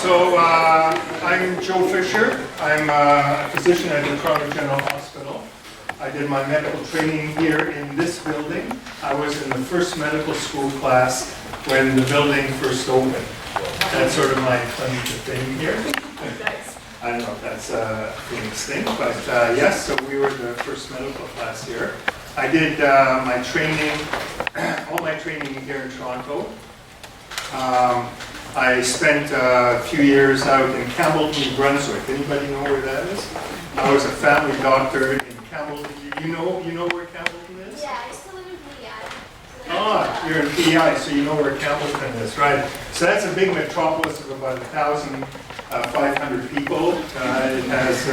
So I'm Joe Fisher. I'm a physician at the Toronto General Hospital. I did my medical training here in this building. I was in the first medical school class when the building first opened. That's sort of my claim to fame here. I don't know if that's a famous thing, but yes, so we were the first medical class here. I did my training, all my training here in Toronto. I spent a few years out in Campbellton, New Brunswick. Anybody know where that is? I was a family doctor in Campbellton. You know where Campbellton is? Yeah, I used to live in PEI. Ah, you're in PEI, so you know where Campbellton is, right? So that's a big metropolis of about 1,500 people. It has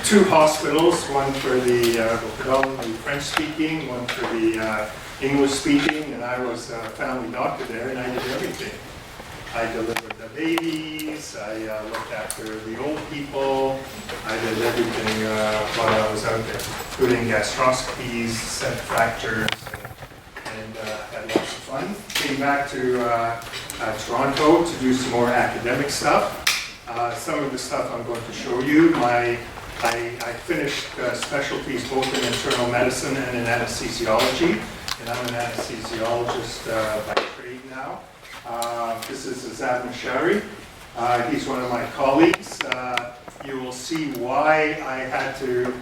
two hospitals, one for the predominantly French-speaking, one for the English-speaking, and I was a family doctor there, and I did everything. I delivered the babies, I looked after the old people, I did everything while I was out there, including gastroscopies, set fractures, and had lots of fun. Came back to Toronto to do some more academic stuff. Some of the stuff I'm going to show you. I finished specialties both in internal medicine and in anesthesiology, and I'm an anesthesiologist by trade now. This is Azad Mashari. He's one of my colleagues. You will see why I had to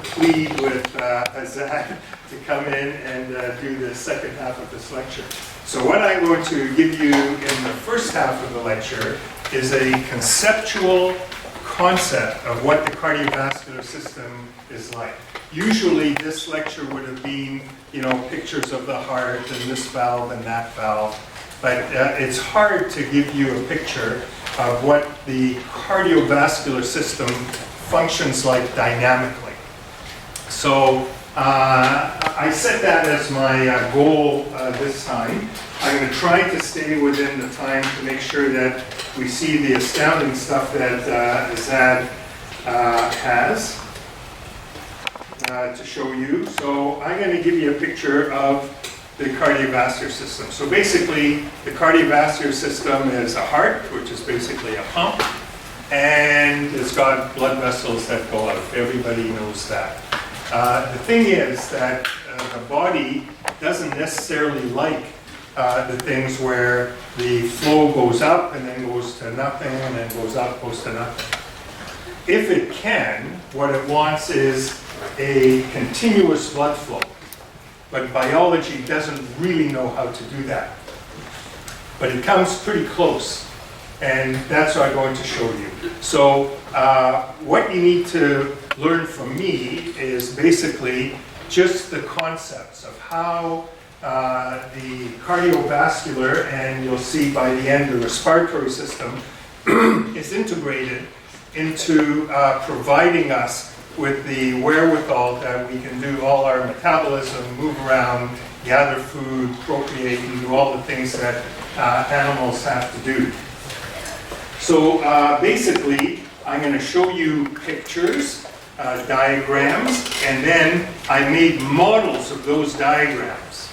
plead with Azad to come in and do the second half of this lecture. So what I'm going to give you in the first half of the lecture is a conceptual concept of what the cardiovascular system is like. Usually this lecture would have been, pictures of the heart and this valve and that valve. But it's hard to give you a picture of what the cardiovascular system functions like dynamically. So I set that as my goal this time. I'm going to try to stay within the time to make sure that we see the astounding stuff that Azad has to show you. So I'm going to give you a picture of the cardiovascular system. So basically, the cardiovascular system is a heart, which is basically a pump, and it's got blood vessels that go out. Everybody knows that. The thing is that the body doesn't necessarily like the things where the flow goes up and then goes to nothing and then goes up, goes to nothing. If it can, what it wants is a continuous blood flow. But biology doesn't really know how to do that. But it comes pretty close, and that's what I'm going to show you. So what you need to learn from me is basically just the concepts of how the cardiovascular, and you'll see by the end the respiratory system, is integrated into providing us with the wherewithal that we can do all our metabolism, move around, gather food, procreate, and do all the things that animals have to do. So basically, I'm going to show you pictures, diagrams, and then I made models of those diagrams.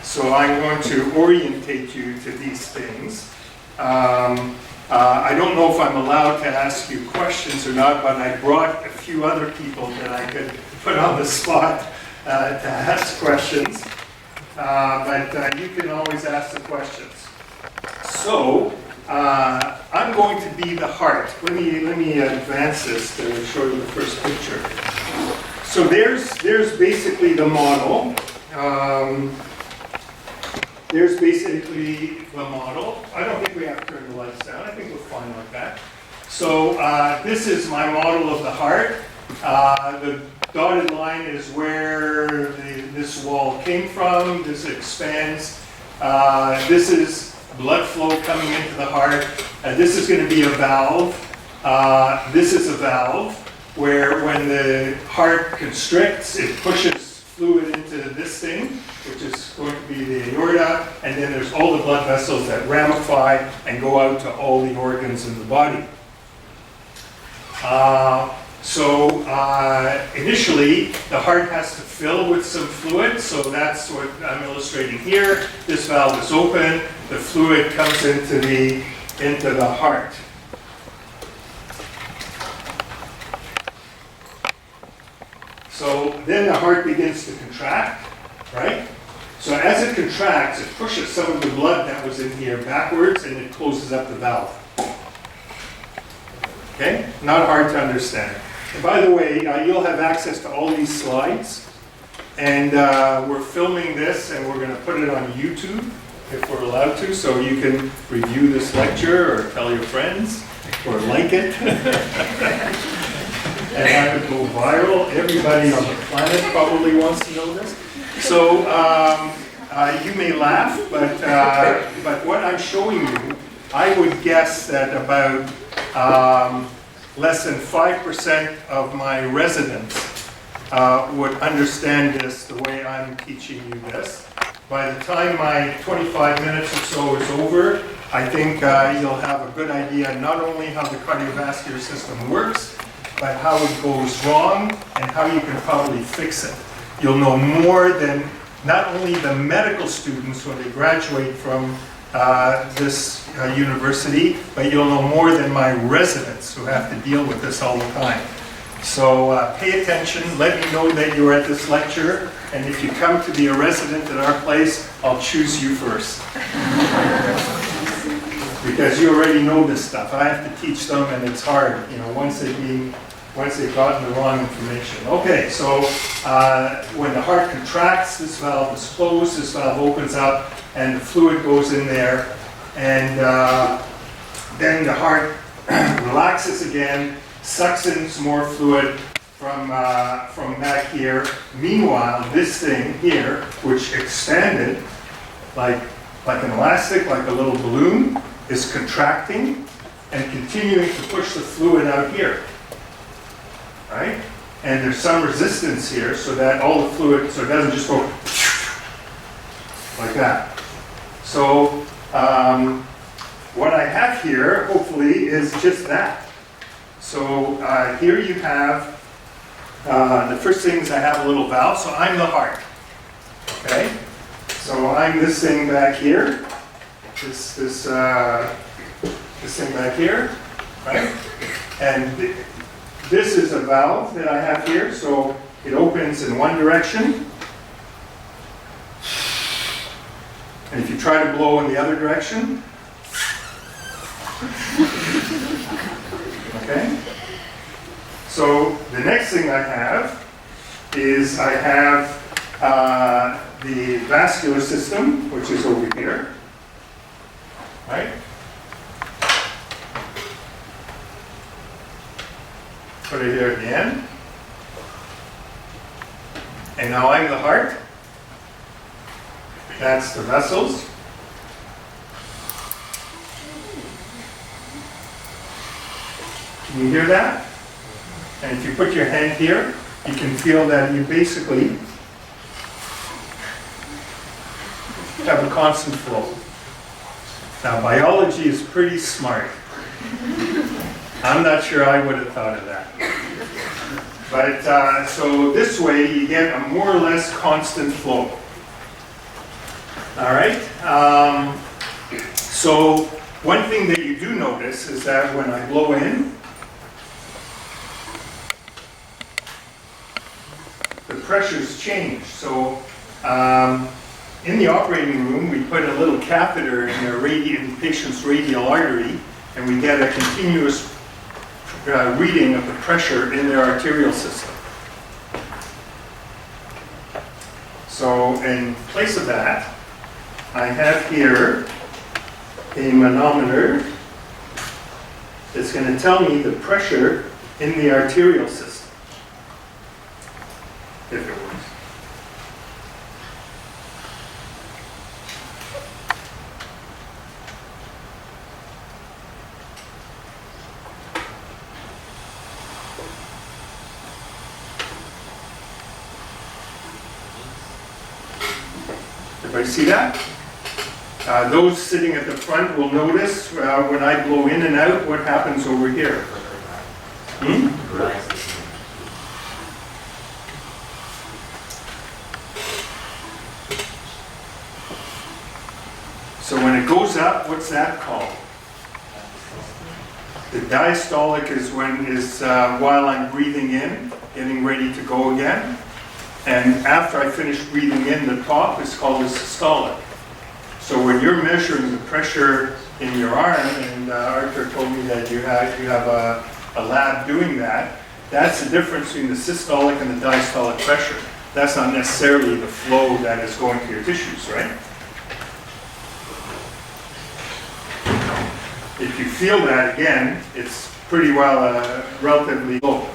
So I'm going to orientate you to these things. I don't know if I'm allowed to ask you questions or not, but I brought a few other people that I could put on the spot to ask questions. But you can always ask the questions. So I'm going to be the heart. Let me advance this to show you the first picture. So there's basically the model. There's basically the model. I don't think we have to turn the lights down. I think we're fine like that. So this is my model of the heart. The dotted line is where this wall came from. This expands. This is blood flow coming into the heart. This is going to be a valve. This is a valve where when the heart constricts, it pushes fluid into this thing, which is going to be the aorta, and then there's all the blood vessels that ramify and go out to all the organs in the body. Initially, the heart has to fill with some fluid, so that's what I'm illustrating here. This valve is open, the fluid comes into the heart. So then the heart begins to contract, right? So as it contracts, it pushes some of the blood that was in here backwards and it closes up the valve. Okay? Not hard to understand. And by the way, you'll have access to all these slides. And we're filming this and we're going to put it on YouTube if we're allowed to, so you can review this lecture or tell your friends or like it. And have it go viral. Everybody on the planet probably wants to know this. So you may laugh, but what I'm showing you, I would guess that about less than 5% of my residents would understand this the way I'm teaching you this. By the time my 25 minutes or so is over, I think you'll have a good idea not only how the cardiovascular system works, but how it goes wrong and how you can probably fix it. You'll know more than not only the medical students when they graduate from this university, but you'll know more than my residents who have to deal with this all the time. So pay attention, let me know that you're at this lecture, and if you come to be a resident at our place, I'll choose you first. Because you already know this stuff. I have to teach them and it's hard, you know, once they've gotten the wrong information. Okay, so when the heart contracts, this valve is closed, this valve opens up, and the fluid goes in there, and then the heart relaxes again, sucks in some more fluid from back here. Meanwhile, this thing here, which expanded like an elastic, like a little balloon, is contracting and continuing to push the fluid out here, right? And there's some resistance here so that all the fluid, so it doesn't just go like that. So what I have here, hopefully, is just that. So here you have, the first thing is I have a little valve, so I'm the heart, okay? So I'm this thing back here, this thing back here, right? And this is a valve that I have here, so it opens in one direction. And if you try to blow in the other direction, okay? So the next thing I have is I have the vascular system, which is over here, right? Put it here at the end. And now I'm the heart. That's the vessels. Can you hear that? And if you put your hand here, you can feel that you basically have a constant flow. Now, biology is pretty smart. I'm not sure I would have thought of that. But so this way, you get a more or less constant flow. All right? So one thing that you do notice is that when I blow in, the pressures change. So in the operating room, we put a little catheter in the patient's radial artery, and we get a continuous reading of the pressure in their arterial system. So in place of that, I have here a manometer that's going to tell me the pressure in the arterial system, if it works. Everybody see that? Those sitting at the front will notice when I blow in and out what happens over here. So when it goes up, what's that called? The diastolic is while I'm breathing in, getting ready to go again. And after I finish breathing in, the top is called the systolic. So when you're measuring the pressure in your arm, and Arthur told me that you have a lab doing that, that's the difference between the systolic and the diastolic pressure. That's not necessarily the flow that is going to your tissues, right? If you feel that again, it's pretty well relatively low.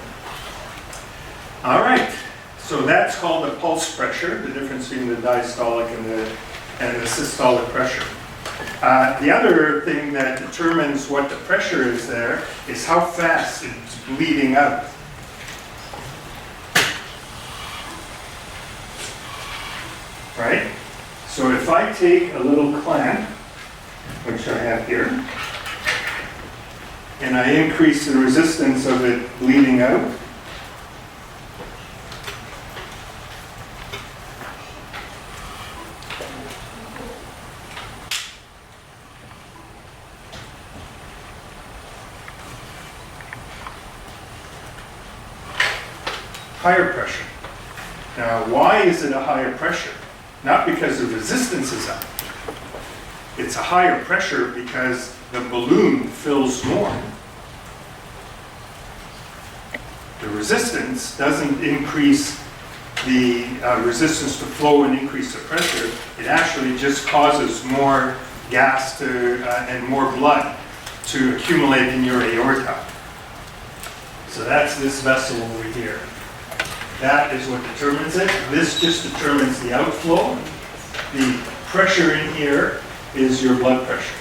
All right, so that's called the pulse pressure, the difference between the diastolic and the systolic pressure. The other thing that determines what the pressure is there is how fast it's bleeding out. Right? So if I take a little clamp, which I have here, and I increase the resistance of it bleeding out, higher pressure. Now, why is it a higher pressure? Not because the resistance is up. It's a higher pressure because the balloon fills more. The resistance doesn't increase the resistance to flow and increase the pressure. It actually just causes more gas and more blood to accumulate in your aorta. So that's this vessel over here. That is what determines it. This just determines the outflow. The pressure in here is your blood pressure.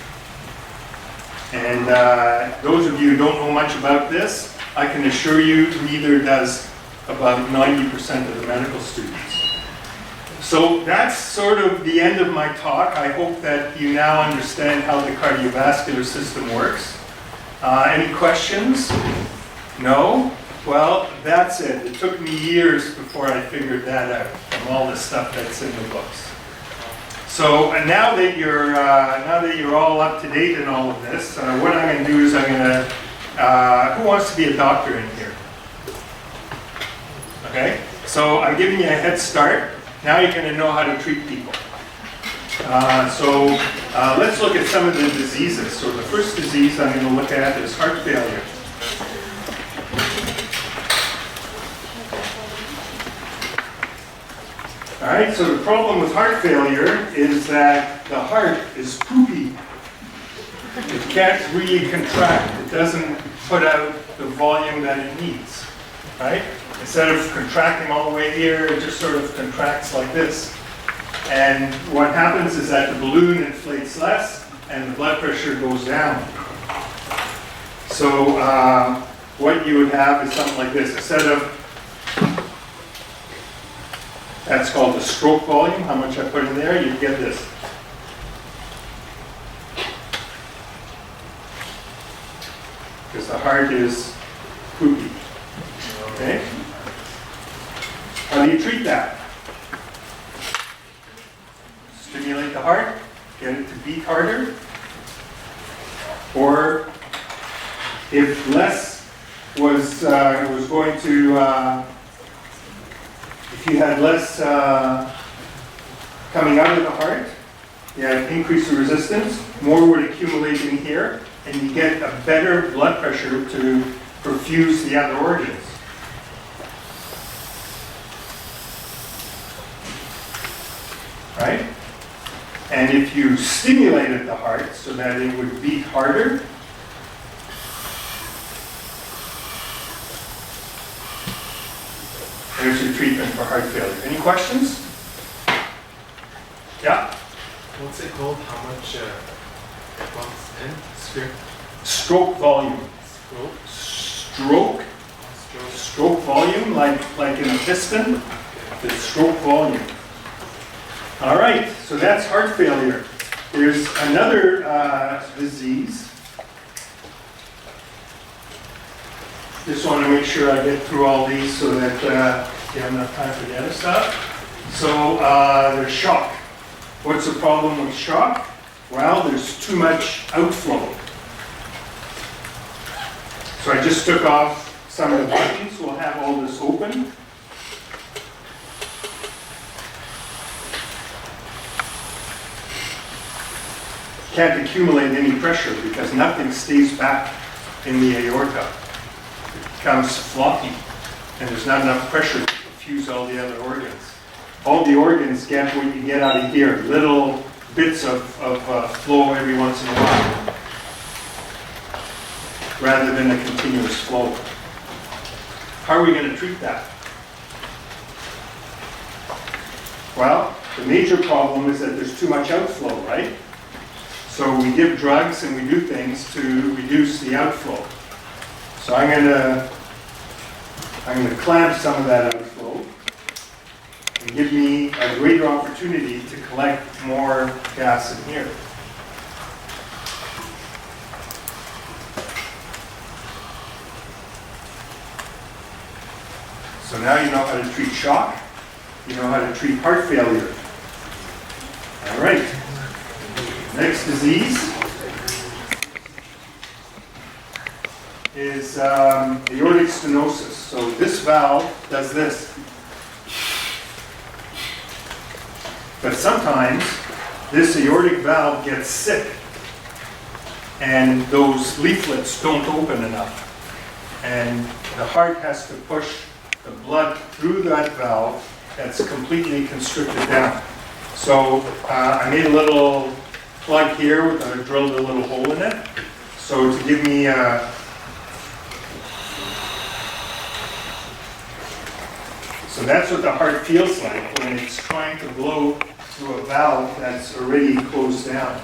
And those of you who don't know much about this, I can assure you neither does about 90% of the medical students. So that's sort of the end of my talk. I hope that you now understand how the cardiovascular system works. Any questions? No? Well, that's it. It took me years before I figured that out from all the stuff that's in the books. So now that you're all up to date in all of this, what I'm going to do is I'm going to, who wants to be a doctor in here? Okay, so I'm giving you a head start. Now you're going to know how to treat people. Let's look at some of the diseases. So the first disease I'm going to look at is heart failure. All right, so the problem with heart failure is that the heart is poopy. It can't really contract. It doesn't put out the volume that it needs, right? Instead of contracting all the way here, it just sort of contracts like this. And what happens is that the balloon inflates less and the blood pressure goes down. So what you would have is something like this. Instead of, that's called the stroke volume, how much I put in there, you get this. Because the heart is poopy. Okay? How do you treat that? Stimulate the heart, get it to beat harder. Or if less was going to, if you had less coming out of the heart, you had increase the resistance, more would accumulate in here, and you get a better blood pressure to perfuse the other organs. Right? And if you stimulated the heart so that it would beat harder, there's your treatment for heart failure. Any questions? Yeah? What's it called? How much pumps in? Stroke volume. Stroke? Stroke volume, like in a piston. It's stroke volume. All right, so that's heart failure. There's another disease. Just want to make sure I get through all these so that you have enough time for the other stuff. So there's shock. What's the problem with shock? Well, there's too much outflow. So I just took off some of the buttons. We'll have all this open. Can't accumulate any pressure because nothing stays back in the aorta. It becomes floppy, and there's not enough pressure to perfuse all the other organs. All the organs get what you get out of here, little bits of flow every once in a while, rather than a continuous flow. How are we going to treat that? Well, the major problem is that there's too much outflow, right? So we give drugs and we do things to reduce the outflow. So I'm going to clamp some of that outflow and give me a greater opportunity to collect more gas in here. So now you know how to treat shock. You know how to treat heart failure. All right. Next disease is aortic stenosis. So this valve does this. But sometimes this aortic valve gets sick and those leaflets don't open enough. And the heart has to push the blood through that valve that's completely constricted down. So I made a little plug here, I drilled a little hole in it. So to give me so that's what the heart feels like when it's trying to blow through a valve that's already closed down.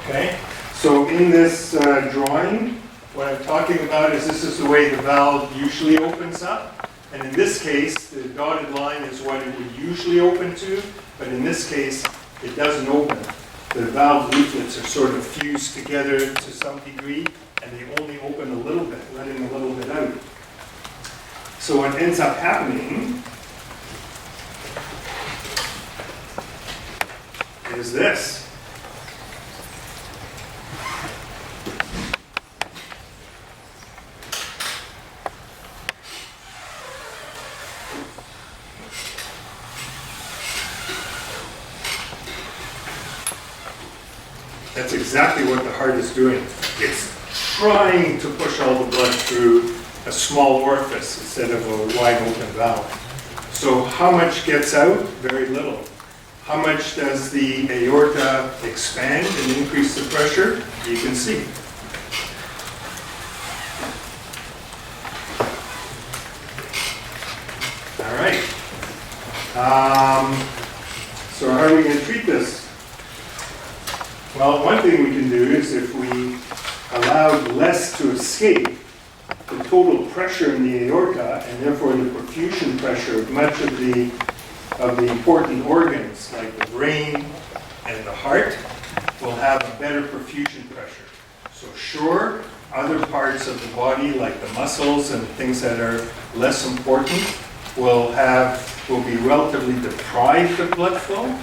Okay? So in this drawing, what I'm talking about is this is the way the valve usually opens up. And in this case, the dotted line is what it would usually open to, but in this case, it doesn't open. The valve leaflets are sort of fused together to some degree, and they only open a little bit, letting a little bit out. So what ends up happening is this. That's exactly what the heart is doing. It's trying to push all the blood through a small orifice instead of a wide open valve. So how much gets out? Very little. How much does the aorta expand and increase the pressure? You can see. All right. So how are we going to treat this? Well, one thing we can do is if we allowed less to escape, the total pressure in the aorta, and therefore the perfusion pressure of much of the important organs, like the brain and the heart, will have a better perfusion pressure. So sure, other parts of the body, like the muscles and things that are less important, will be relatively deprived of blood flow,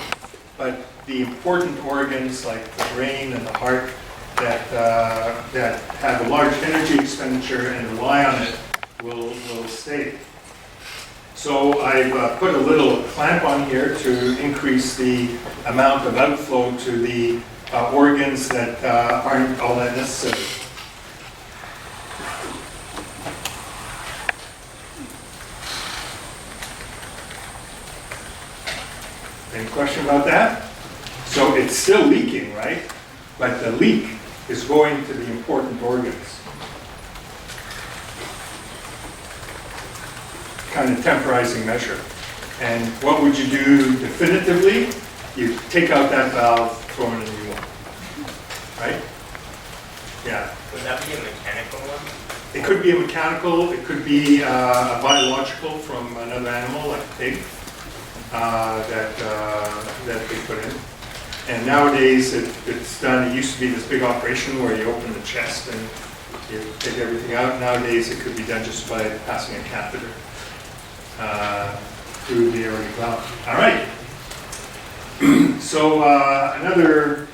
but the important organs like the brain and the heart that have a large energy expenditure and rely on it will stay. So I've put a little clamp on here to increase the amount of outflow to the organs that aren't all that necessary. Any question about that? So it's still leaking, right? But the leak is going to the important organs. Kind of temporizing measure. And what would you do definitively? You take out that valve, throw in a new one. Right? Yeah. Would that be a mechanical one? It could be a mechanical, it could be a biological from another animal, like a pig, that they put in. And nowadays it's done, it used to be this big operation where you open the chest and you take everything out. Nowadays it could be done just by passing a catheter through the aortic valve. All right. So another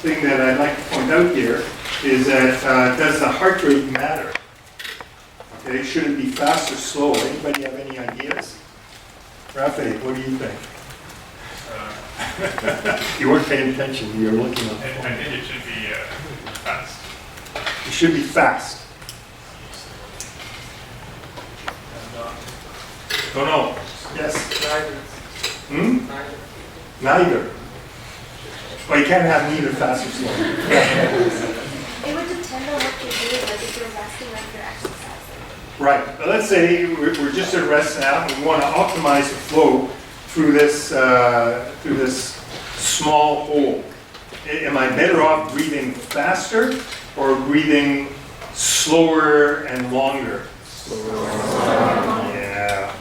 thing that I'd like to point out here is that does the heart rate matter? Okay, should it be fast or slow? Anybody have any ideas? Rafe, what do you think? You weren't paying attention, you were looking up. I think it should be fast. It should be fast. Don't know. Yes? Hmm? Neither. Well, you can't have neither fast or slow. It would depend on what you're doing, like if you're resting, like you're exercising. Right. But let's say we're just at rest now, and we want to optimize the flow through this small hole. Am I better off breathing faster or breathing slower and longer? Slower. Yeah.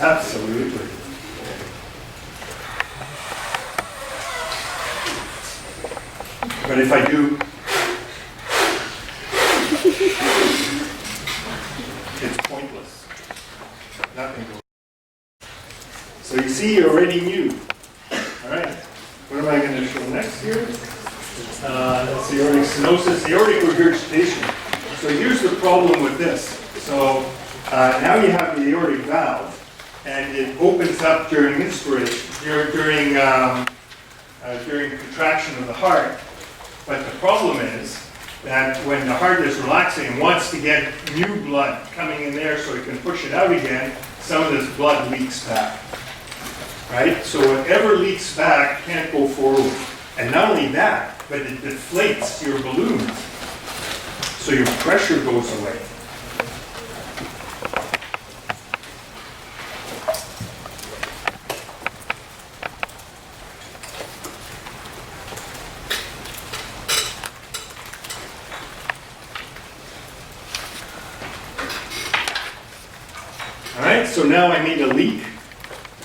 Absolutely. But if I do, it's pointless. Nothing goes. So you see, you already knew. All right. What am I going to show next here? That's the aortic stenosis, aortic regurgitation. So here's the problem with this. So now you have the aortic valve, and it opens up during inspiration, during contraction of the heart. But the problem is that when the heart is relaxing and wants to get new blood coming in there so it can push it out again, some of this blood leaks back. Right? So whatever leaks back can't go forward. And not only that, but it deflates your balloons. So your pressure goes away. All right, so now I made a leak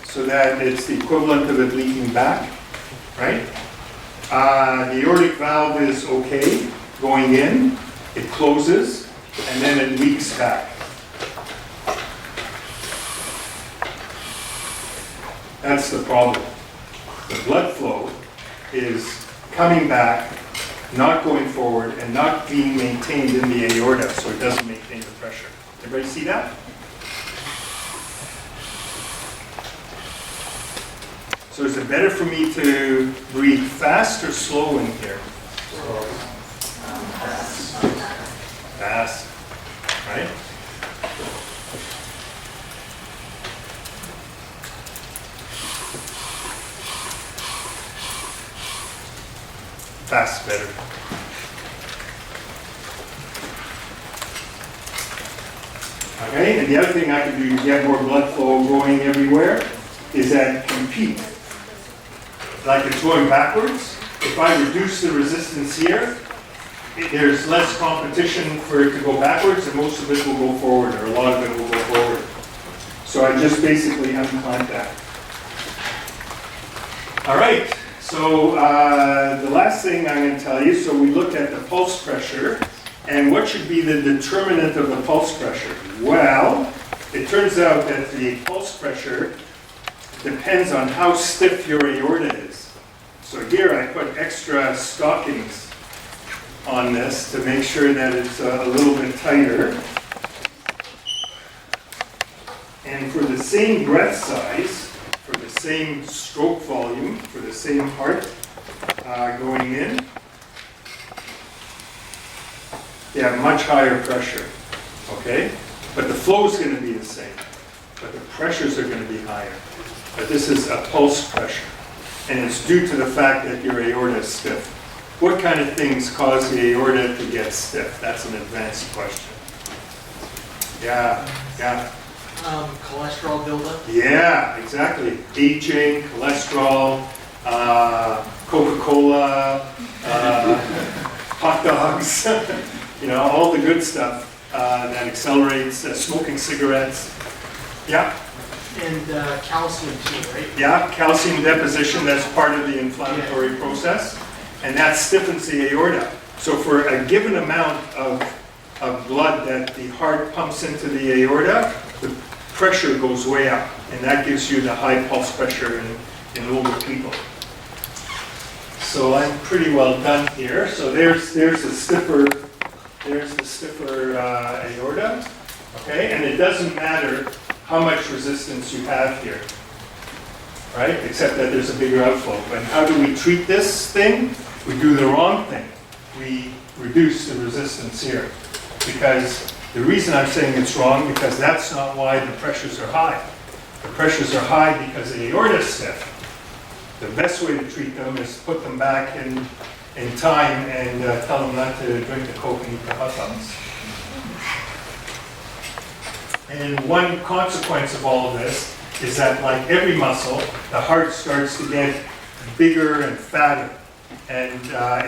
so that it's the equivalent of it leaking back, right? The aortic valve is okay going in, it closes, and then it leaks back. That's the problem. The blood flow is coming back, not going forward, and not being maintained in the aorta, so it doesn't maintain the pressure. Everybody see that? So is it better for me to breathe fast or slow in here? Fast. Right? Fast better. Okay, and the other thing I can do to get more blood flow going everywhere is that compete. Like it's going backwards. If I reduce the resistance here, there's less competition for it to go backwards, and most of it will go forward, or a lot of it will go forward. So I just basically unclamp that. All right, so the last thing I'm going to tell you, so we looked at the pulse pressure, and what should be the determinant of the pulse pressure? Well, it turns out that the pulse pressure depends on how stiff your aorta is. So here I put extra stockings on this to make sure that it's a little bit tighter. And for the same breath size, for the same stroke volume, for the same heart going in, you have much higher pressure, okay? But the flow is going to be the same, but the pressures are going to be higher. But this is a pulse pressure, and it's due to the fact that your aorta is stiff. What kind of things cause the aorta to get stiff? That's an advanced question. Yeah. Cholesterol buildup? Yeah, exactly. Aging, cholesterol, Coca-Cola, hot dogs, all the good stuff that accelerates smoking cigarettes. Yeah. And calcium too, right? Yeah, calcium deposition, that's part of the inflammatory process, and that stiffens the aorta. So for a given amount of blood that the heart pumps into the aorta, the pressure goes way up, and that gives you the high pulse pressure in older people. So I'm pretty well done here. So there's the stiffer aorta, okay? And it doesn't matter how much resistance you have here, right? Except that there's a bigger outflow. And how do we treat this thing? We do the wrong thing. We reduce the resistance here. Because the reason I'm saying it's wrong, because that's not why the pressures are high. The pressures are high because the aorta is stiff. The best way to treat them is put them back in time and tell them not to drink the Coke and eat the hot dogs. And one consequence of all of this is that, like every muscle, the heart starts to get bigger and fatter. And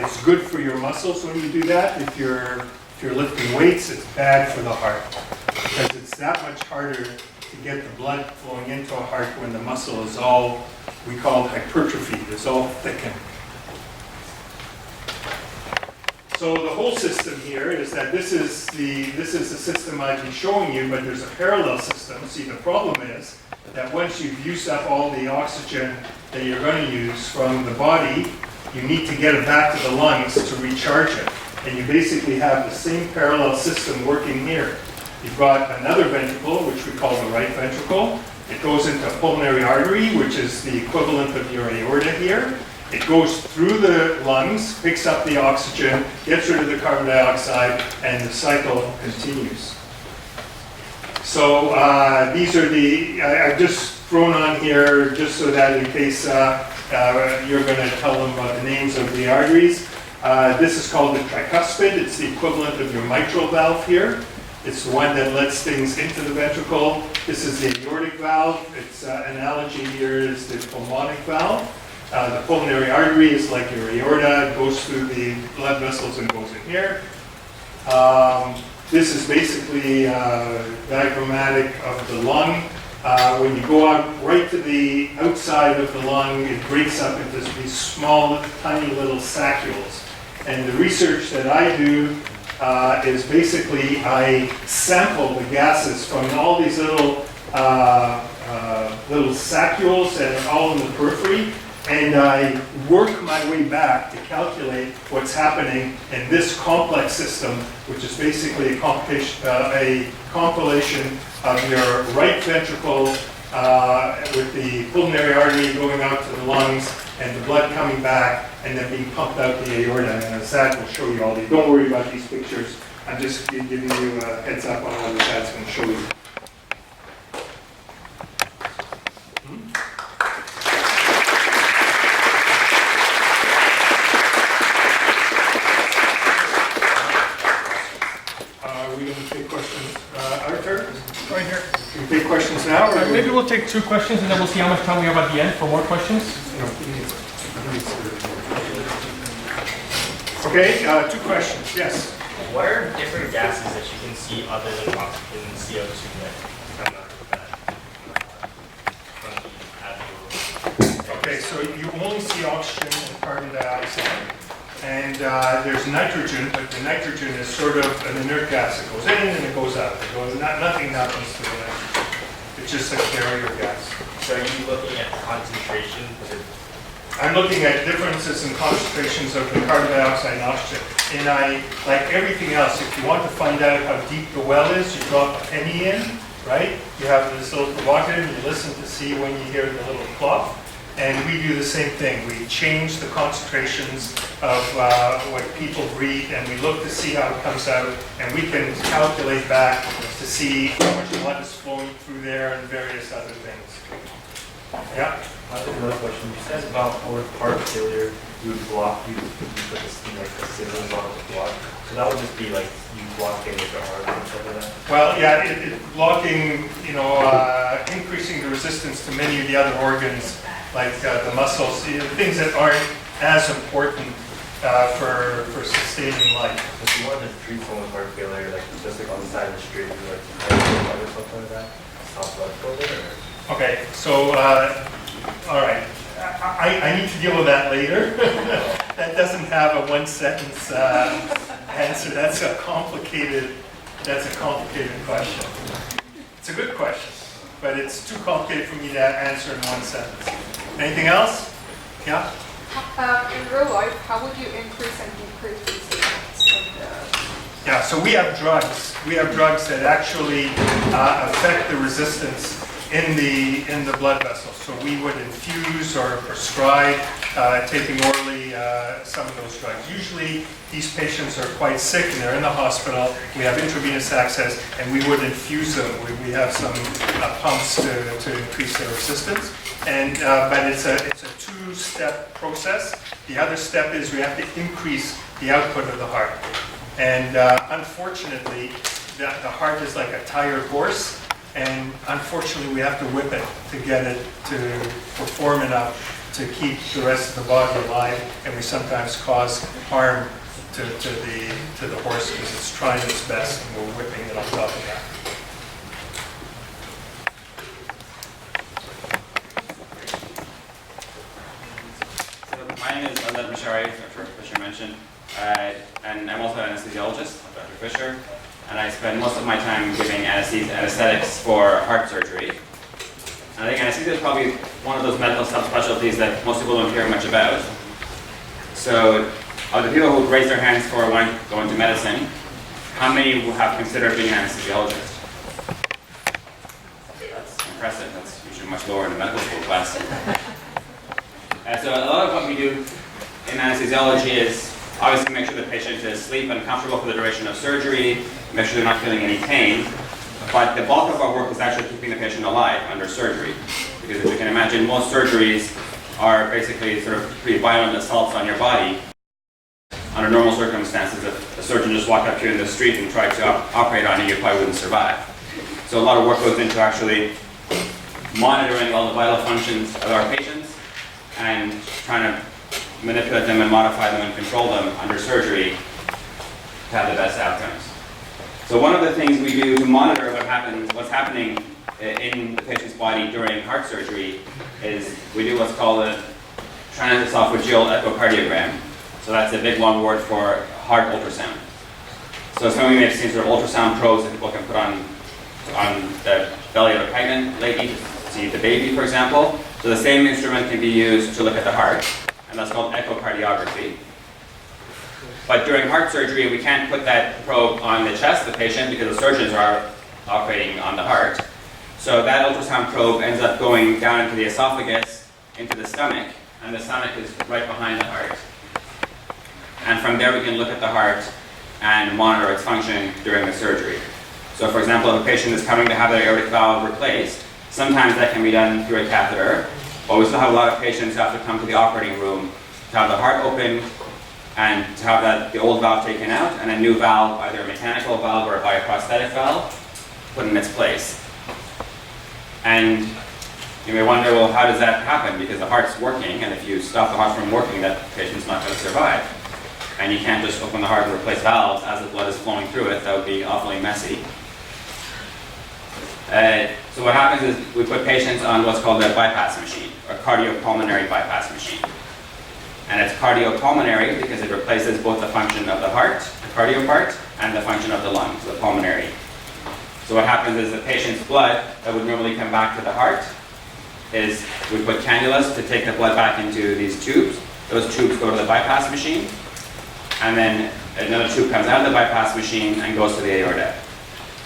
it's good for your muscles when you do that. If you're lifting weights, it's bad for the heart because it's that much harder to get the blood flowing into a heart when the muscle is all, we call it hypertrophy, it's all thickened. So the whole system here is that this is the system I've been showing you, but there's a parallel system. See, the problem is that once you've used up all the oxygen that you're going to use from the body, you need to get it back to the lungs to recharge it. And you basically have the same parallel system working here. You've got another ventricle, which we call the right ventricle. It goes into a pulmonary artery, which is the equivalent of your aorta here. It goes through the lungs, picks up the oxygen, gets rid of the carbon dioxide, and the cycle continues. So these are I've just thrown on here just so that in case you're going to tell them about the names of the arteries. This is called the tricuspid. It's the equivalent of your mitral valve here. It's the one that lets things into the ventricle. This is the aortic valve. Its analogy here is the pulmonic valve. The pulmonary artery is like your aorta. It goes through the blood vessels and goes in here. This is basically diagrammatic of the lung. When you go out right to the outside of the lung, it breaks up into these small, tiny little saccules. And the research that I do is basically I sample the gases from all these little saccules that are all in the periphery, and I work my way back to calculate what's happening in this complex system, which is basically a compilation of your right ventricle with the pulmonary artery going out to the lungs and the blood coming back and then being pumped out the aorta. And Azad will show you all these. Don't worry about these pictures. I'm just giving you a heads up on what Azad's going to show you. We're going to take questions. Arthur? Right here. Can we take questions now? Or Maybe we'll take 2 questions and then we'll see how much time we have at the end for more questions. Okay, 2 questions. Yes. What are different gases that you can see other than oxygen and CO2 that come out of that? Okay, so you only see oxygen and carbon dioxide. And there's nitrogen, but the nitrogen is sort of an inert gas. It goes in and it goes out. Nothing happens to the nitrogen. It's just a carrier gas. So are you looking at concentration? I'm looking at differences in concentrations of the carbon dioxide and oxygen. And like everything else, if you want to find out how deep the well is, you drop a penny in, right? You have this little provocative, you listen to see when you hear the little plop. And we do the same thing. We change the concentrations of what people breathe, and we look to see how it comes out, and we can calculate back to see how much blood is flowing through there and various other things. Yeah? I have another question. You said about with heart failure, you would block, you put this thing like a ceiling on the block. So that would just be like you blocking with your heart and stuff like that? Well, yeah, blocking, increasing the resistance to many of the other organs, like the muscles, things that aren't as important for sustaining life. If you wanted to treat someone with heart failure, like just like on the side of the street, you like or something like that, stop blood flow there? Okay, so, all right. I need to deal with that later. That doesn't have a 1-sentence answer. That's a complicated question. It's a good question, but it's too complicated for me to answer in 1 sentence. Anything else? Yeah? In real life, how would you increase and decrease resistance in the... Yeah, so we have drugs. We have drugs that actually affect the resistance in the blood vessels. So we would infuse or prescribe, taking orally some of those drugs. Usually these patients are quite sick and they're in the hospital. We have intravenous access and we would infuse them. We have some pumps to increase their resistance. And but it's a two-step process. The other step is we have to increase the output of the heart. And unfortunately, the heart is like a tired horse. And unfortunately, we have to whip it to get it to perform enough to keep the rest of the body alive. And we sometimes cause harm to the horse because it's trying its best and we're whipping it on top of that. So my name is Azad Mashari, Dr. Fisher mentioned, and I'm also an anesthesiologist, Dr. Fisher. And I spend most of my time giving anesthetics for heart surgery. And I think anesthesia is probably one of those medical subspecialties that most people don't hear much about. So, of the people who raise their hands for wanting to go into medicine, how many have considered being an anesthesiologist? That's impressive. That's usually much lower in the medical school class. So a lot of what we do in anesthesiology is obviously make sure the patient is asleep and comfortable for the duration of surgery, make sure they're not feeling any pain. But the bulk of our work is actually keeping the patient alive under surgery. Because as you can imagine, most surgeries are basically sort of pretty violent assaults on your body. Under normal circumstances, if a surgeon just walked up to you in the street and tried to operate on you, you probably wouldn't survive. So a lot of work goes into actually monitoring all the vital functions of our patients and trying to manipulate them and modify them and control them under surgery to have the best outcomes. So one of the things we do to monitor what's happening in the patient's body during heart surgery is we do what's called a Esophageal Echocardiogram. So that's a big long word for heart ultrasound. So some of you may have seen sort of ultrasound probes that people can put on the belly of a pregnant lady to see the baby, for example. So the same instrument can be used to look at the heart, and that's called echocardiography. But during heart surgery, we can't put that probe on the chest of the patient because the surgeons are operating on the heart. So that ultrasound probe ends up going down into the esophagus, into the stomach, and the stomach is right behind the heart. And from there we can look at the heart and monitor its function during the surgery. So for example, if a patient is coming to have their aortic valve replaced, sometimes that can be done through a catheter, but we still have a lot of patients who have to come to the operating room to have the heart open and to have the old valve taken out and a new valve, either a mechanical valve or a bioprosthetic valve, put in its place. And you may wonder, well, how does that happen? Because the heart's working, and if you stop the heart from working, that patient's not going to survive. And you can't just open the heart and replace valves as the blood is flowing through it. That would be awfully messy. So what happens is we put patients on what's called a bypass machine, or cardiopulmonary bypass machine. And it's cardiopulmonary because it replaces both the function of the heart, the cardio part, and the function of the lungs, the pulmonary. So what happens is the patient's blood that would normally come back to the heart is we put cannulas to take the blood back into these tubes. Those tubes go to the bypass machine, and then another tube comes out of the bypass machine and goes to the aorta.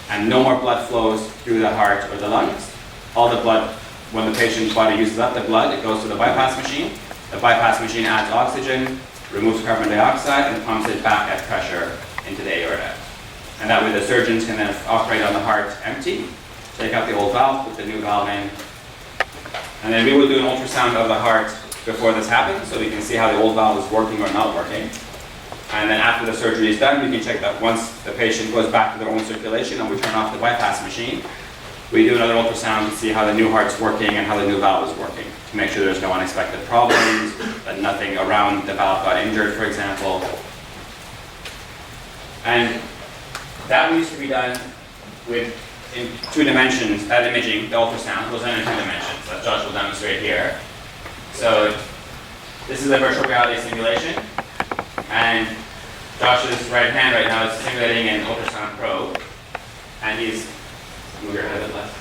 And no more blood flows through the heart or the lungs. All the blood, when the patient's body uses up the blood, it goes to the bypass machine. The bypass machine adds oxygen, removes carbon dioxide, and pumps it back at pressure into the aorta. And that way the surgeons can then operate on the heart empty, take out the old valve, put the new valve in. And then we will do an ultrasound of the heart before this happens, so we can see how the old valve is working or not working. And then after the surgery is done, we can check that once the patient goes back to their own circulation and we turn off the bypass machine, we do another ultrasound to see how the new heart's working and how the new valve is working, to make sure there's no unexpected problems, that nothing around the valve got injured, for example. And that used to be done in 2 dimensions, that imaging, the ultrasound, was done in 2 dimensions, as Josh will demonstrate here. So this is a virtual reality simulation. And Josh's right hand right now is simulating an ultrasound probe, and he's, move your head a bit left.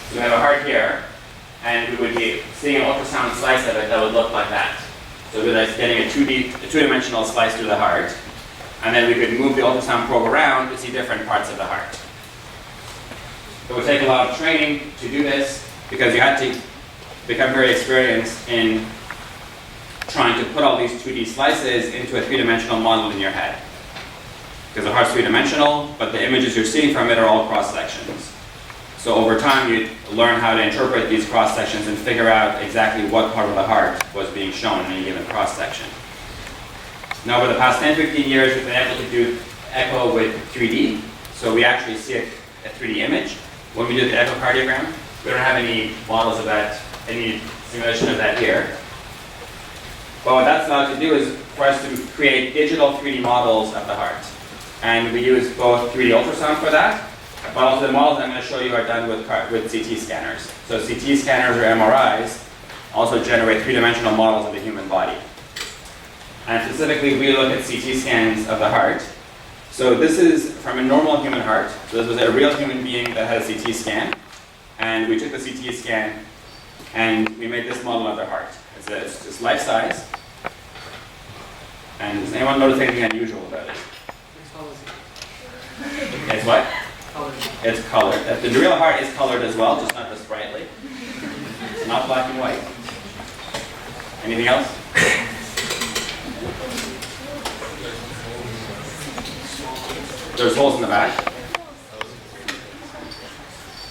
So we have a heart here, and we would be seeing an ultrasound slice of it that would look like that. So we're like getting a two-dimensional slice through the heart, and then we could move the ultrasound probe around to see different parts of the heart. It would take a lot of training to do this because you had to become very experienced in trying to put all these 2D slices into a three-dimensional model in your head. Because the heart's three-dimensional, but the images you're seeing from it are all cross-sections. So over time, you'd learn how to interpret these cross-sections and figure out exactly what part of the heart was being shown in any given cross-section. Now, over the past 10, 15 years, we've been able to do echo with 3D. So we actually see a 3D image. When we do the echocardiogram, we don't have any models of that, any simulation of that here. But what that's allowed to do is for us to create digital 3D models of the heart. And we use both 3D ultrasound for that, but also the models I'm going to show you are done with CT scanners. So CT scanners or MRIs also generate three-dimensional models of the human body. And specifically, we look at CT scans of the heart. So this is from a normal human heart. So this was a real human being that had a CT scan. And we took the CT scan and we made this model of their heart. It's just life-size. And does anyone notice anything unusual about it? It's what? Colored. It's colored. The real heart is colored as well, just not this brightly. It's not black and white. Anything else? There's holes in the back.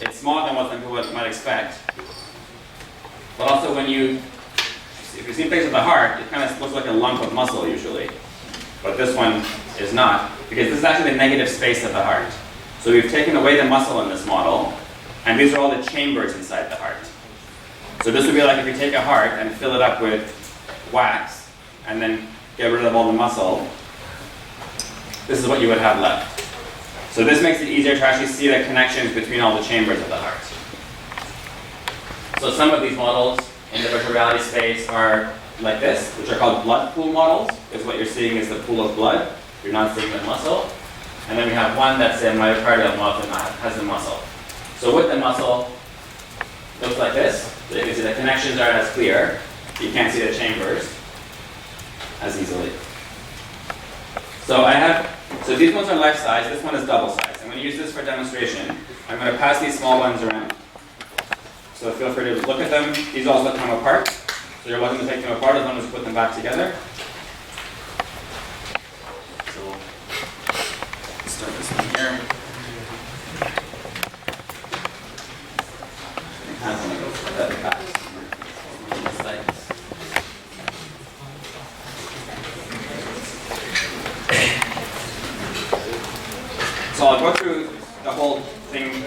It's smaller than what some people might expect. But also if you see pictures of the heart, it kind of looks like a lump of muscle usually. But this one is not, because this is actually the negative space of the heart. So we've taken away the muscle in this model, and these are all the chambers inside the heart. So this would be like if you take a heart and fill it up with wax, and then get rid of all the muscle, this is what you would have left. So this makes it easier to actually see the connections between all the chambers of the heart. So some of these models in the virtual reality space are like this, which are called blood pool models, because what you're seeing is the pool of blood. You're not seeing the muscle. And then we have one that's a myocardial model that has the muscle. So with the muscle, it looks like this. So you can see the connections aren't as clear. You can't see the chambers as easily. So these ones are life size, this one is double size. I'm going to use this for demonstration. I'm going to pass these small ones around. So feel free to look at them. These also come apart. So you're welcome to take them apart as long as you put them back together. So let's start this one here. So I'll go through the whole thing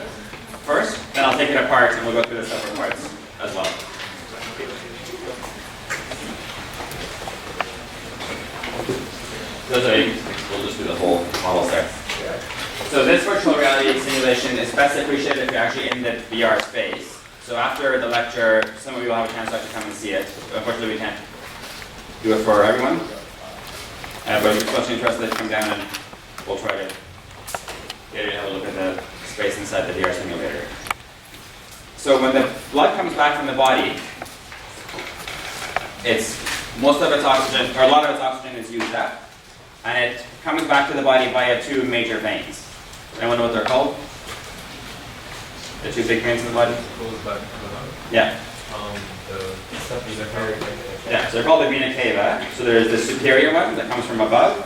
first, then I'll take it apart and we'll go through the separate parts as well. We'll just do the whole model there. So this virtual reality simulation is best appreciated if you're actually in the VR space. So after the lecture, some of you will have a chance to actually come and see it. Unfortunately, we can't do it for everyone. But if you're especially interested, come down and we'll try to get you to have a look at the space inside the VR simulator. So when the blood comes back from the body, most of its oxygen, or a lot of its oxygen is used up, and it comes back to the body via two major veins. Anyone know what they're called? The two big veins in the body? Yeah. Yeah, so they're called the vena cava. So there's the superior one that comes from above,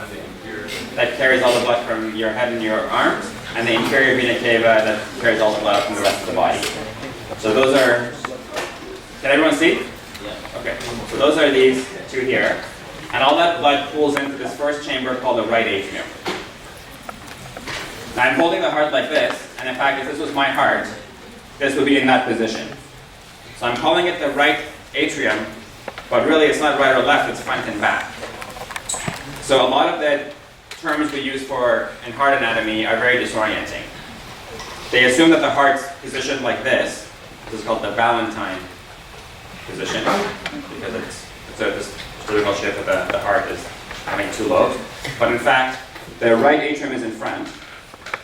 that carries all the blood from your head and your arms, and the inferior vena cava that carries all the blood from the rest of the body. So those are, can everyone see? Yeah. Okay, so those are these two here. And all that blood pools into this first chamber called the right atrium. Now I'm holding the heart like this, and in fact, if this was my heart, this would be in that position. So I'm calling it the right atrium, but really it's not right or left, it's front and back. So a lot of the terms we use in heart anatomy are very disorienting. They assume that the heart's positioned like this. This is called the Valentine position, because it's this vertical shift of the heart is having two lobes. But in fact, the right atrium is in front,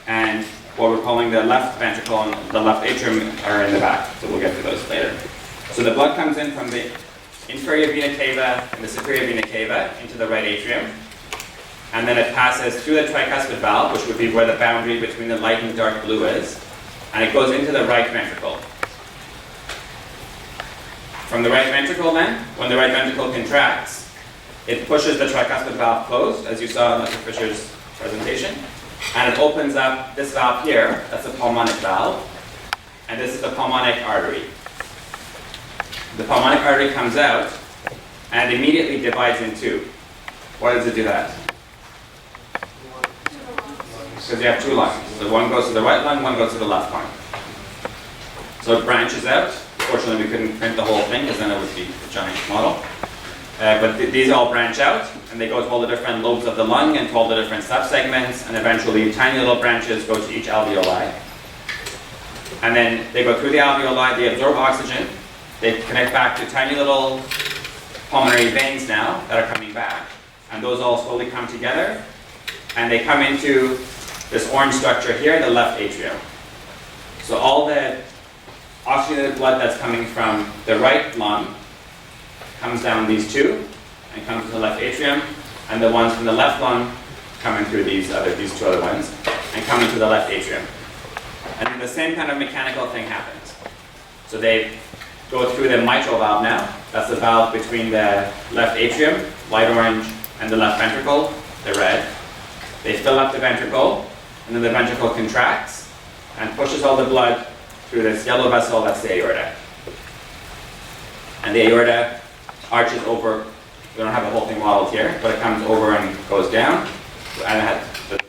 and what we're calling the left ventricle and the left atrium are in the back. So we'll get to those later. So the blood comes in from the inferior vena cava and the superior vena cava into the right atrium. And then it passes through the tricuspid valve, which would be where the boundary between the light and dark blue is. And it goes into the right ventricle. From the right ventricle then, when the right ventricle contracts, it pushes the tricuspid valve closed, as you saw in Dr. Fisher's presentation. And it opens up this valve here, that's a pulmonic valve. And this is the pulmonic artery. The pulmonic artery comes out and immediately divides in two. Why does it do that? Because you have two lungs. So one goes to the right lung, one goes to the left lung. So it branches out. Fortunately, we couldn't print the whole thing because then it would be a giant model. But these all branch out, and they go to all the different lobes of the lung and to all the different subsegments, and eventually tiny little branches go to each alveoli. And then they go through the alveoli, they absorb oxygen, they connect back to tiny little pulmonary veins now that are coming back. And those all slowly come together, and they come into this orange structure here, the left atrium. So all the oxygenated blood that's coming from the right lung comes down these two and comes to the left atrium, and the ones from the left lung come in through these two other ones and come into the left atrium. And then the same kind of mechanical thing happens. So they go through the mitral valve now. That's the valve between the left atrium, light orange, and the left ventricle, the red. They fill up the ventricle, and then the ventricle contracts and pushes all the blood through this yellow vessel, that's the aorta. And the aorta arches over. We don't have the whole thing modeled here, but it comes over and goes down, and that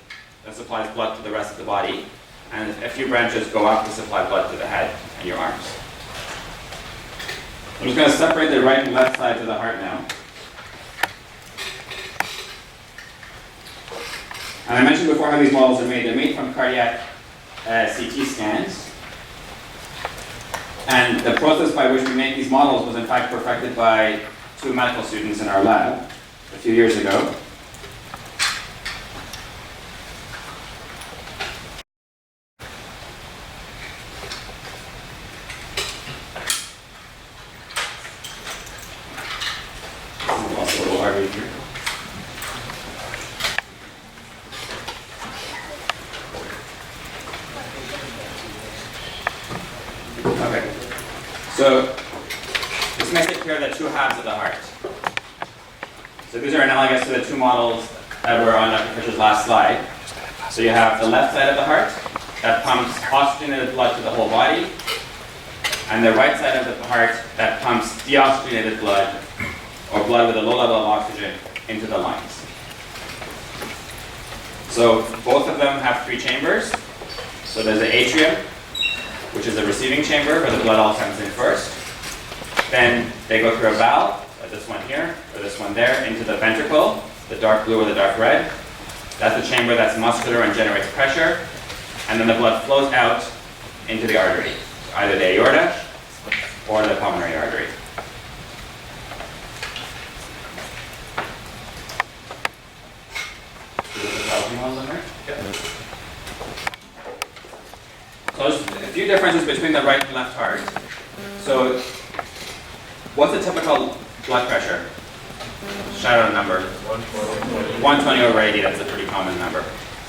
supplies blood to the rest of the body. And a few branches go up to supply blood to the head and your arms. I'm just going to separate the right and left sides of the heart now. And I mentioned before how these models are made. They're made from cardiac CT scans. And the process by which we make these models was in fact perfected by two medical students in our lab a few years ago. Also a little artery here. Okay. So this makes it clear that two halves of the heart. So these are analogous to the two models that were on Dr. Fisher's last slide. So you have the left side of the heart that pumps oxygenated blood to the whole body, and the right side of the heart that pumps deoxygenated blood, or blood with a low level of oxygen, into the lungs. So both of them have three chambers. So there's the atrium, which is the receiving chamber where the blood all comes in first. Then they go through a valve, like this one here, or this one there, into the ventricle, the dark blue or the dark red. That's the chamber that's muscular and generates pressure. And then the blood flows out into the artery, either the aorta or the pulmonary artery. So there's a few differences between the right and left heart. So what's the typical blood pressure? Shout out a number. 120 over 80, that's a pretty common number.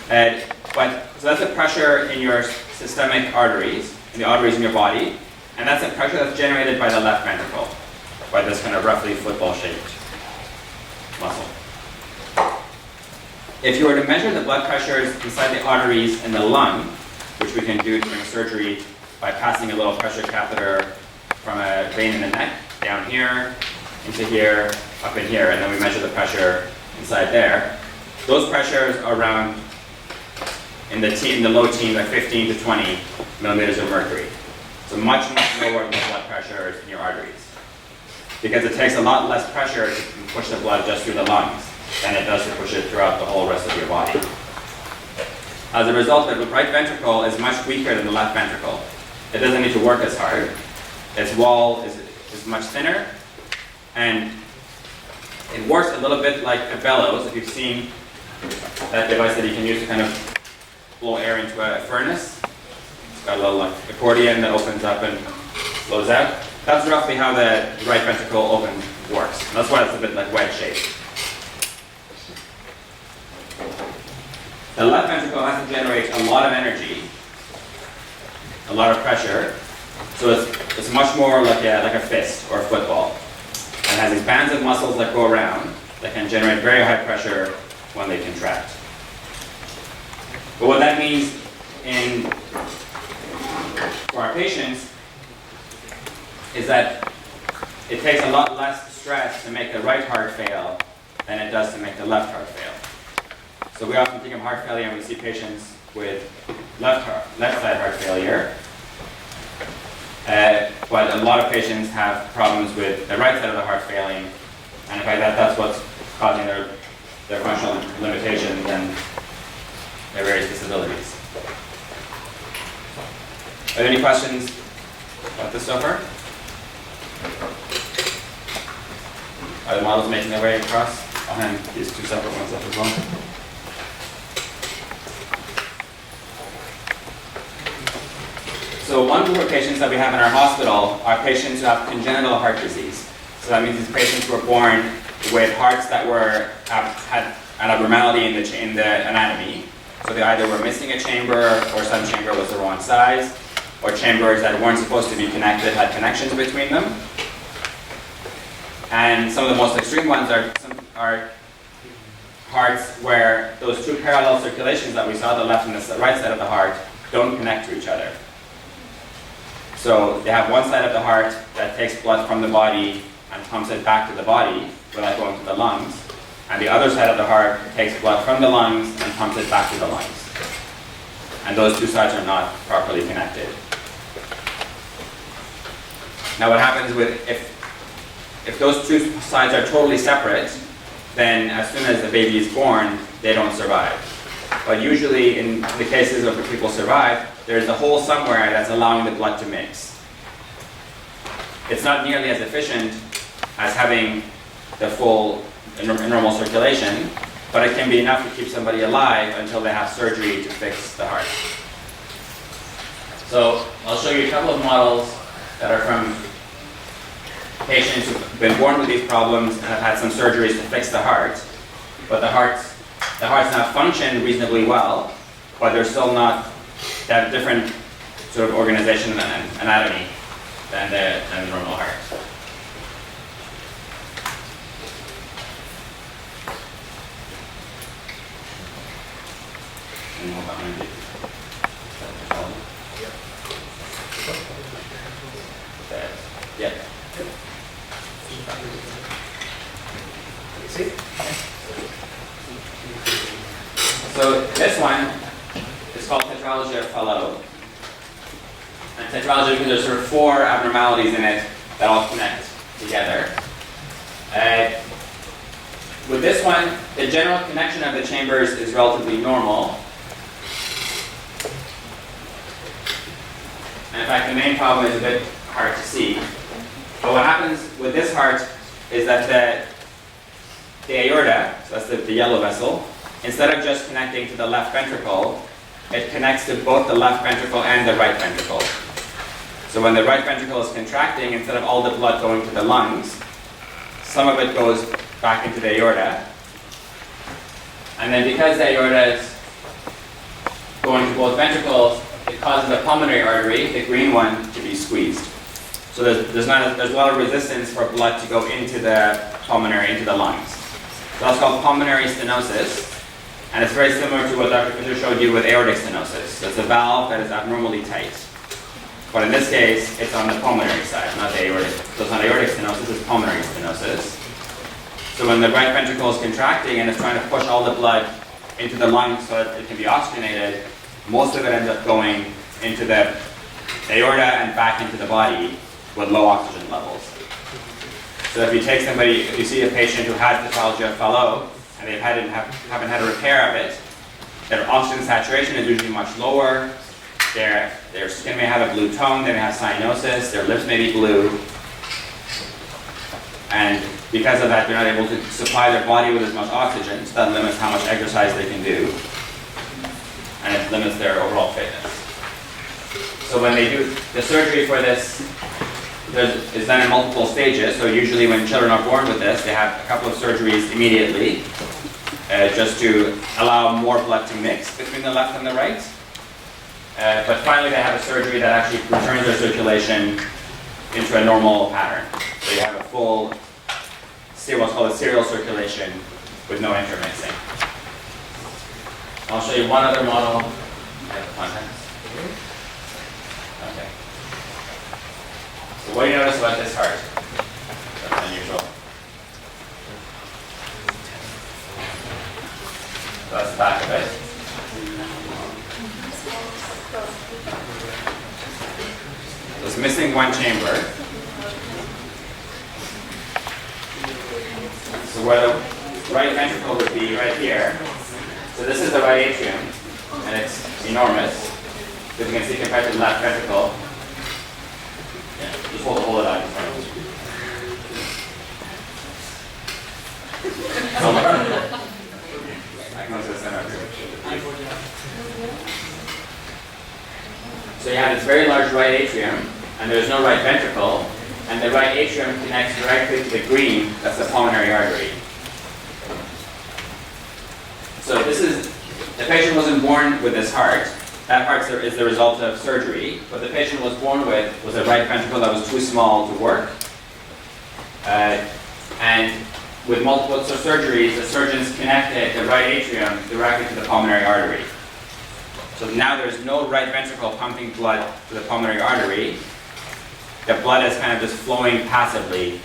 So that's the pressure in your systemic arteries, in the arteries in your body, and that's the pressure that's generated by the left ventricle, by this kind of roughly football-shaped muscle. If you were to measure the blood pressures inside the arteries in the lung, which we can do during surgery by passing a little pressure catheter from a vein in the neck, down here, into here, up in here, and then we measure the pressure inside there. Those pressures are around, in the low teens, like 15 to 20 millimeters of mercury. So much, much lower than the blood pressures in your arteries. Because it takes a lot less pressure to push the blood just through the lungs than it does to push it throughout the whole rest of your body. As a result, the right ventricle is much weaker than the left ventricle. It doesn't need to work as hard. Its wall is much thinner, and it works a little bit like a bellows. If you've seen that device that you can use to kind of blow air into a furnace, it's got a little like accordion that opens up and blows out. that's roughly how the right ventricle open works. That's why it's a bit like wedge shaped. The left ventricle has to generate a lot of energy, a lot of pressure, so it's much more like a fist or a football. And it has these bands of muscles that go around that can generate very high pressure when they contract. But what that means for our patients is that it takes a lot less stress to make the right heart fail than it does to make the left heart fail. So we often think of heart failure and we see patients with left side heart failure. But a lot of patients have problems with the right side of the heart failing, and in fact that's what's causing their functional limitations and their various disabilities. Are there any questions about this so far? Are the models making their way across? I'll hand these two separate ones up as well. So one group of patients that we have in our hospital are patients who have congenital heart disease. So that means these patients were born with hearts that had an abnormality in the anatomy. So they either were missing a chamber, or some chamber was the wrong size, or chambers that weren't supposed to be connected had connections between them. And some of the most extreme ones are hearts where those two parallel circulations that we saw, the left and the right side of the heart, don't connect to each other. So they have one side of the heart that takes blood from the body and pumps it back to the body without going to the lungs. And the other side of the heart takes blood from the lungs and pumps it back to the lungs. And those two sides are not properly connected. Now what happens if those two sides are totally separate, then as soon as the baby is born, they don't survive. But usually in the cases of where people survive, there's a hole somewhere that's allowing the blood to mix. It's not nearly as efficient as having the full normal circulation, but it can be enough to keep somebody alive until they have surgery to fix the heart. So I'll show you a couple of models that are from patients who've been born with these problems and have had some surgeries to fix the heart, but the hearts now function reasonably well, but they're still not, they have different sort of organization and anatomy than the normal heart. Yeah. So this one is called tetralogy of Fallot. And tetralogy because there's sort of four abnormalities in it that all connect together. With this one, the general connection of the chambers is relatively normal. And in fact, the main problem is a bit hard to see. But what happens with this heart is that the aorta, so that's the yellow vessel, instead of just connecting to the left ventricle, it connects to both the left ventricle and the right ventricle. So when the right ventricle is contracting, instead of all the blood going to the lungs, some of it goes back into the aorta. And then because the aorta is going to both ventricles, it causes the pulmonary artery, the green one, to be squeezed. So there's a lot of resistance for blood to go into the pulmonary, into the lungs. So that's called pulmonary stenosis. And it's very similar to what Dr. Fisher showed you with aortic stenosis. So it's a valve that is abnormally tight. But in this case, it's on the pulmonary side, not the aortic. So it's not aortic stenosis, it's pulmonary stenosis. So when the right ventricle is contracting and it's trying to push all the blood into the lungs so that it can be oxygenated, most of it ends up going into the aorta and back into the body with low oxygen levels. So if you take somebody, if you see a patient who has tetralogy of Fallot and they haven't had a repair of it, their oxygen saturation is usually much lower. Their skin may have a blue tone, they may have cyanosis, their lips may be blue. And because of that, they're not able to supply their body with as much oxygen, so that limits how much exercise they can do. And it limits their overall fitness. So when they do the surgery for this is done in multiple stages. So usually when children are born with this, they have a couple of surgeries immediately, just to allow more blood to mix between the left and the right. But finally they have a surgery that actually returns their circulation into a normal pattern. So you have a full, what's called a serial circulation with no intermixing. I'll show you one other model. I have the contents. Okay. So what do you notice about this heart? That's unusual. So that's the back of it. So it's missing one chamber. So where the right ventricle would be right here. So this is the right atrium, and it's enormous. As you can see compared to the left ventricle. Yeah, just hold it out in front of you. I can also send out here. So you have this very large right atrium, and there's no right ventricle, and the right atrium connects directly to the green, that's the pulmonary artery. So the patient wasn't born with this heart. That heart is the result of surgery. What the patient was born with was a right ventricle that was too small to work. And with multiple surgeries, the surgeons connected the right atrium directly to the pulmonary artery. So now there's no right ventricle pumping blood to the pulmonary artery. The blood is kind of just flowing passively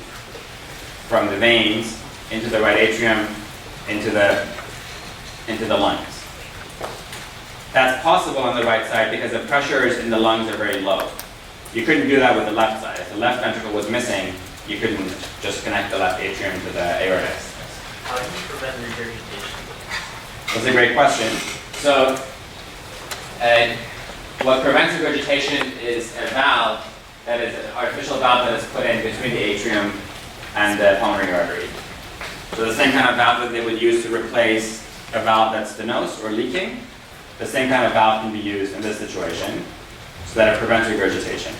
from the veins into the right atrium, into the lungs. That's possible on the right side because the pressures in the lungs are very low. You couldn't do that with the left side. If the left ventricle was missing, you couldn't just connect the left atrium to the aorta. How do you prevent regurgitation? That's a great question. So, what prevents regurgitation is a valve that is an artificial valve that is put in between the atrium and the pulmonary artery. So the same kind of valve that they would use to replace a valve that's stenosed or leaking, the same kind of valve can be used in this situation so that it prevents regurgitation.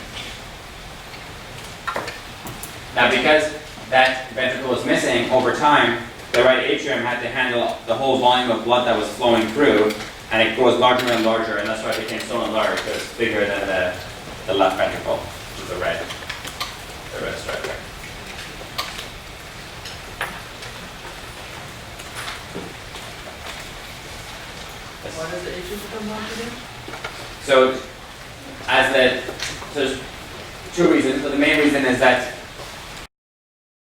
Now because that ventricle was missing, over time, the right atrium had to handle the whole volume of blood that was flowing through, and it grows larger and larger, and that's why it became so enlarged, because it's bigger than the left ventricle, which is the red stripe there. Why does the atrium become larger then? So there's two reasons. So the main reason is that